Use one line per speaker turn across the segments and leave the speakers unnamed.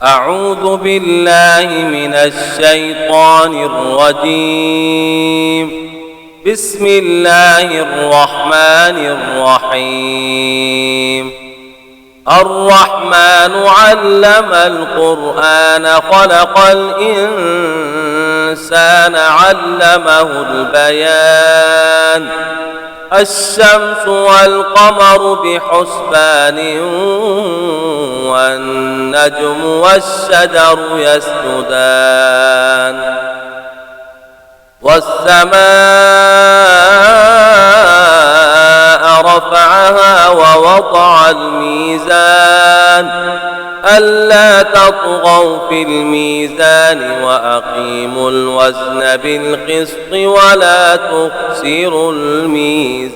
أعوذ بالله من الشيطان الرجيم. بسم الله الرحمن الرحيم. الرحمن علم القرآن خلق الإنسان علمه البيان. الشمس والقمر بحسبان والنجم والشجر يسجدان والسماء رفعها ووضع الميزان ألا تطغوا في الميزان وأقيموا الوزن بالقسط ولا تخسروا الميزان.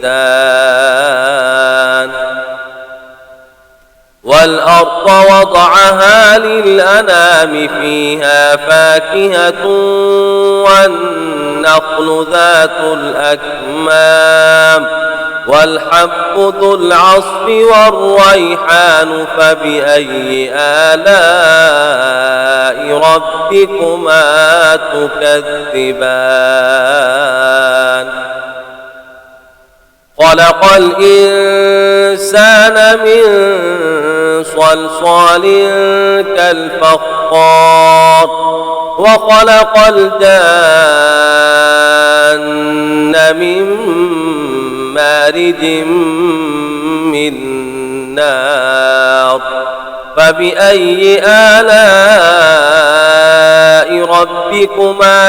والأرض وضعها للأنام فيها فاكهة والنخل ذات الأكمام والحب ذو العصف والريحان فبأي آلاء ربكما تكذبان. خلق الإنسان من صلصال كالفخار وخلق الجان من مارج من نار فبأي آلاء ربكما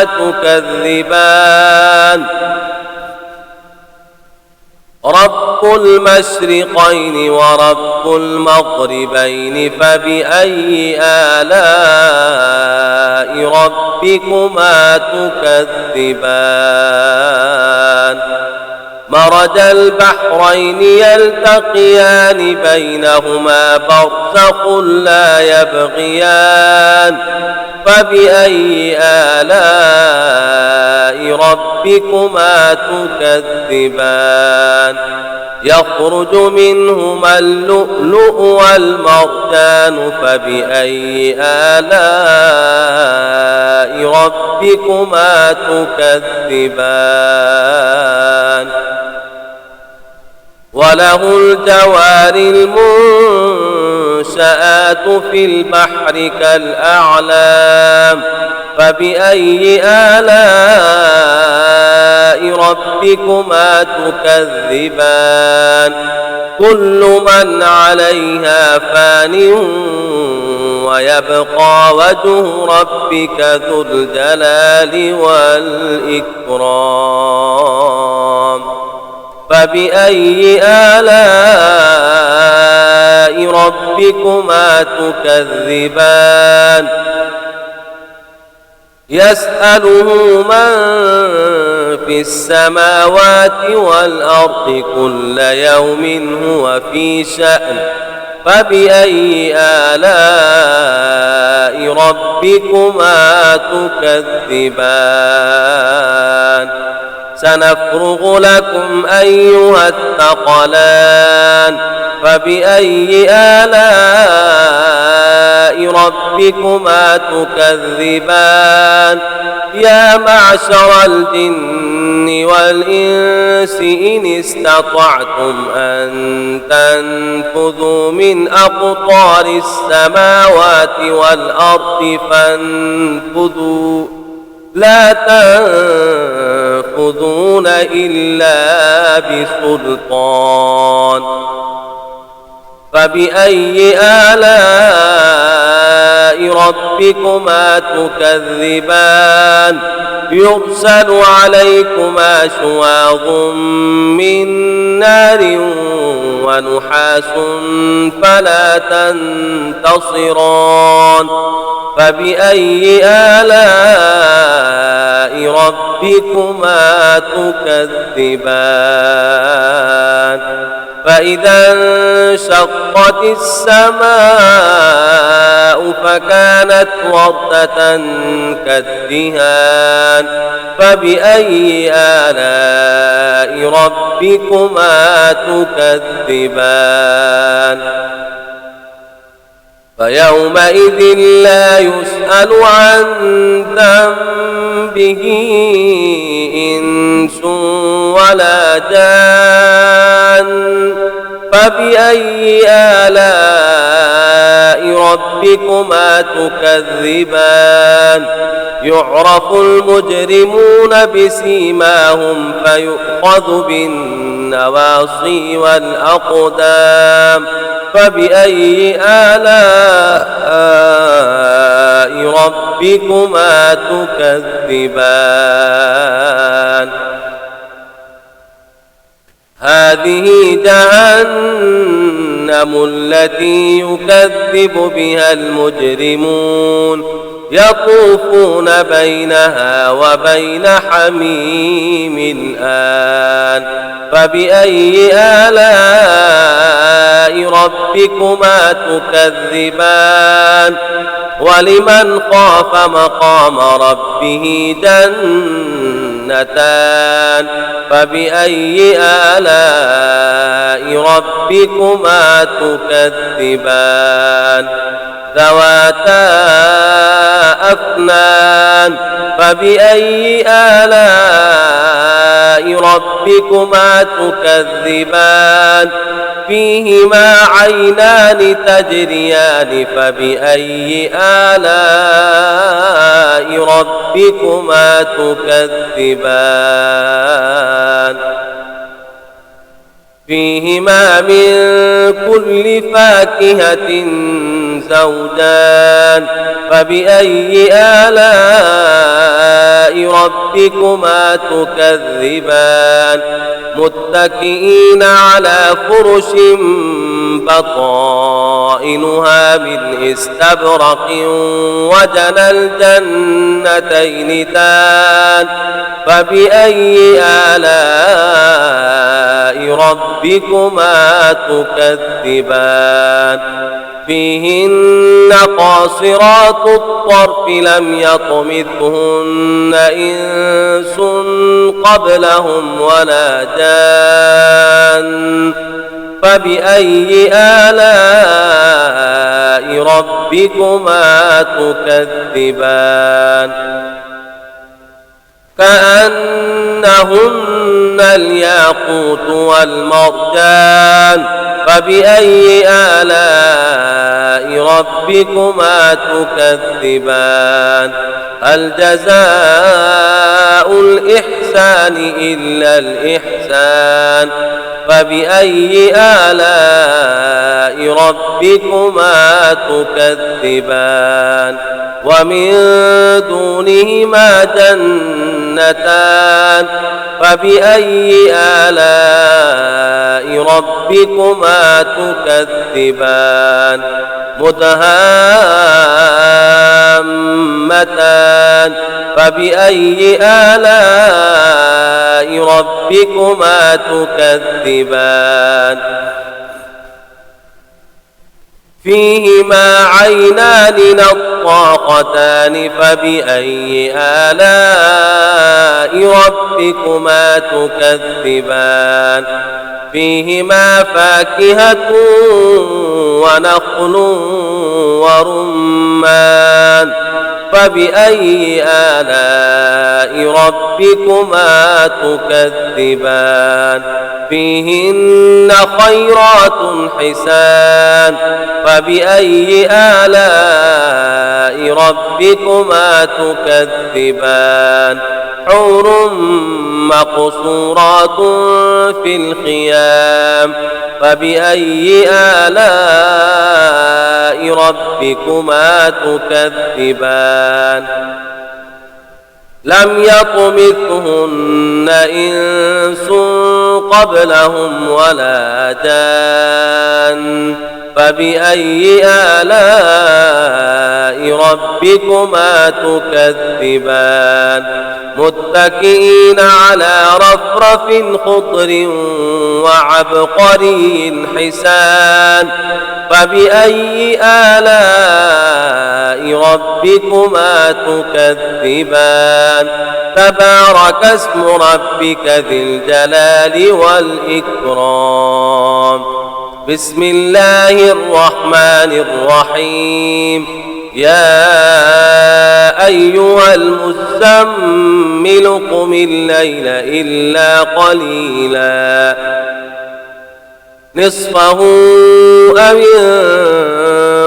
تكذبان. رب المشرقين ورب المغربين فبأي آلاء ربكما تكذبان. مرج البحرين يلتقيان بينهما برزخ لا يبغيان فبأي آلاء ربكما تكذبان. يخرج منهما اللؤلؤ والمرجان فبأي آلاء ربكما تكذبان. وله الجوار المنشآت في البحر كالأعلام فبأي آلاء ربكما تكذبان. كل من عليها فان ويبقى وجه ربك ذو الجلال والإكرام فبأي آلاء ربكما تكذبان. يسأله من في السماوات والأرض كل يوم هو في شأن فبأي آلاء ربكما تكذبان. سنفرغ لكم أيها الثقلان فبأي آلاء ربكما تكذبان. يا معشر الجن والإنس إن استطعتم أن تنفذوا من أقطار السماوات والأرض فانفذوا لا تنفذون إلا بسلطان فبأي آلاء ربكما تكذبان. يرسل عليكما شواظ من نار ونحاس فلا تنتصران فبأي آلاء ربكما تكذبان. فإذا انشقت السماء فكانت وردة كالدهان فبأي آلاء ربكما تكذبان. فيومئذ لا يسأل عن ذنبه إنس ولا جان فبأي آلاء ربكما تكذبان يعرف المجرمون بسيماهم فيؤخذ بالنواصي والأقدام فبأي آلاء ربكما تكذبان هذه جهنم التي يكذب بها المجرمون يطوفون بينها وبين حميم آن فبأي آلاء ربكما تكذبان ولمن خاف مقام ربه جنتان فبأي آلاء ربكما تكذبان ذواتا أفنان فبأي آلاء ربكما تكذبان فيهما عينان تجريان فبأي آلاء ربكما تكذبان فيهما من كل فاكهة زوجان فبأي آلاء ربكما تكذبان متكئين على فرش بطائنها من استبرق وجنى الجنتين دان فبأي آلاء ربكما تكذبان فيهن قاصرات الطرف لم يطمثهن إنس قبلهم ولا جان فبأي آلاء ربكما تكذبان كأنهن الياقوت والمرجان فبأي آلاء ربكما تكذبان هل جزاء الإحسان إلا الإحسان فبأي آلاء ربكما تكذبان ومن دونهما جنتان فبأي آلاء ربكما تكذبان مدهامتان فبأي آلاء ربكما تكذبان فيهما عينان نضاختان فبأي آلاء ربكما تكذبان فيهما فاكهة ونخل ورمان فبأي آلاء ربكما تكذبان فيهن خيرات حسان فبأي آلاء ربكما تكذبان حور مقصورات في الخيام فبأي آلاء ربكما تكذبان لم يطمثهن إنس قبلهم ولا جان فبأي آلاء ربكما تكذبان متكئين على رفرف خضر وعبقري حسان فبأي آلاء ربكما تكذبان تبارك اسم ربك ذي الجلال والإكرام بسم الله الرحمن الرحيم يا أيها المزمل قم الليل إلا قليلا نصفه أو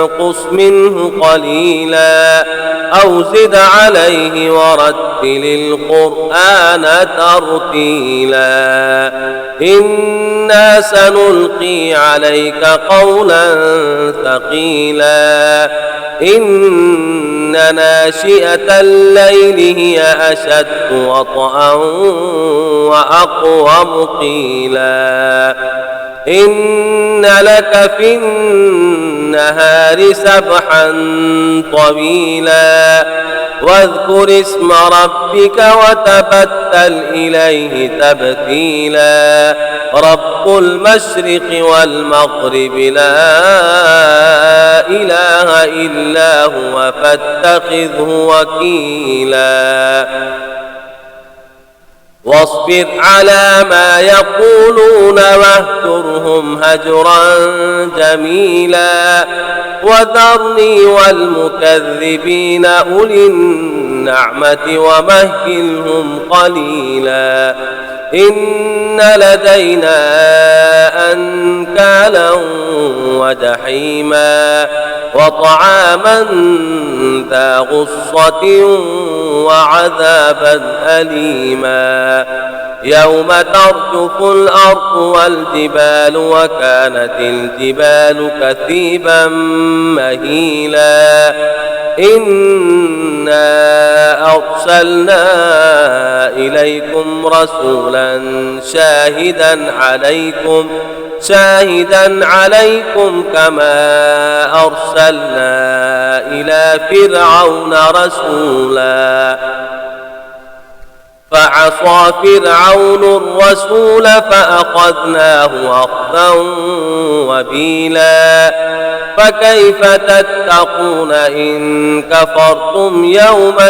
انقص منه قليلا أو زد عليه ورتل القرآن ترتيلا إنا سنلقي عليك قولا ثقيلا إن ناشئة الليل هي أشد وطئا وأقوم قيلا إن لك في النهار سبحا طويلا واذكر اسم ربك وتبتل إليه تبتيلا رب المشرق والمغرب لا إله إلا هو فاتخذه وكيلا واصبر على ما يقولون واهجرهم هجرا جميلا وذرني والمكذبين أولي النعمة ومهلهم قليلا إن لدينا أنكالا وجحيما وطعاما ذا غصة وعذابا أليما يوم ترجف الأرض والجبال وكانت الجبال كثيبا مهيلا إنا أرسلنا إليكم رسولا شاهدا عليكم كما أرسلنا إلى فرعون رسولا فعصى فرعون الرسول فأخذناه أخذا وبيلا فكيف تتقون إن كفرتم يوما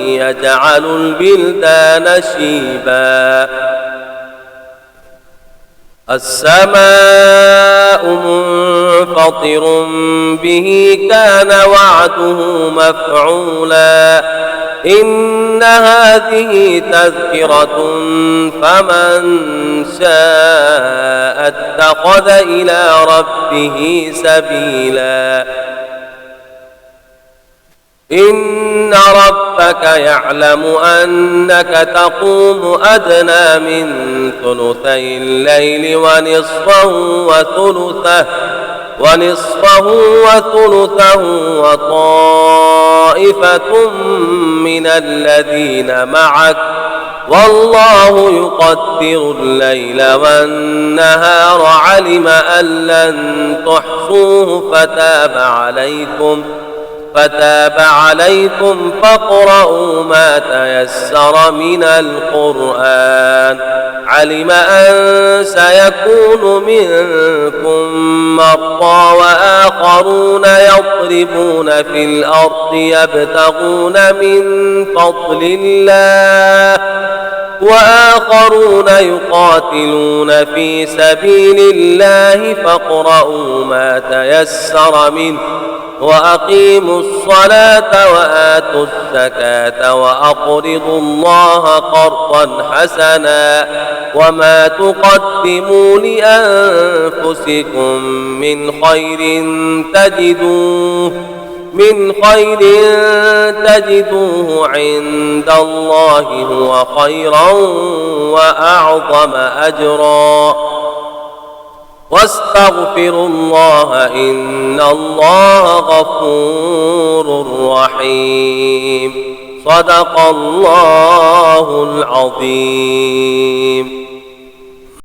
يجعل البلدان شيبا السماء منفطر به كان وعده مفعولا إن هذه تذكرة فمن شاء اتخذ إلى ربه سبيلا إن ربك يعلم أنك تقوم أدنى من ثلثي الليل ونصفه وثلثه وطائفة من الذين معك والله يقدر الليل والنهار علم أن لن تحصوه فتاب عليكم فاقرؤوا ما تيسر من القرآن علم أن سيكون منكم مرضى وآخرون يضربون في الأرض يبتغون من فضل الله وآخرون يقاتلون في سبيل الله فاقرؤوا ما تيسر منه وأقيموا الصلاة وآتوا الزكاة وأقرضوا الله قرضا حسنا وما تقدموا لأنفسكم من خير تجدوه عند الله هو خيرا وأعظم أجرا واستغفروا الله إن الله غفور رحيم صدق الله العظيم.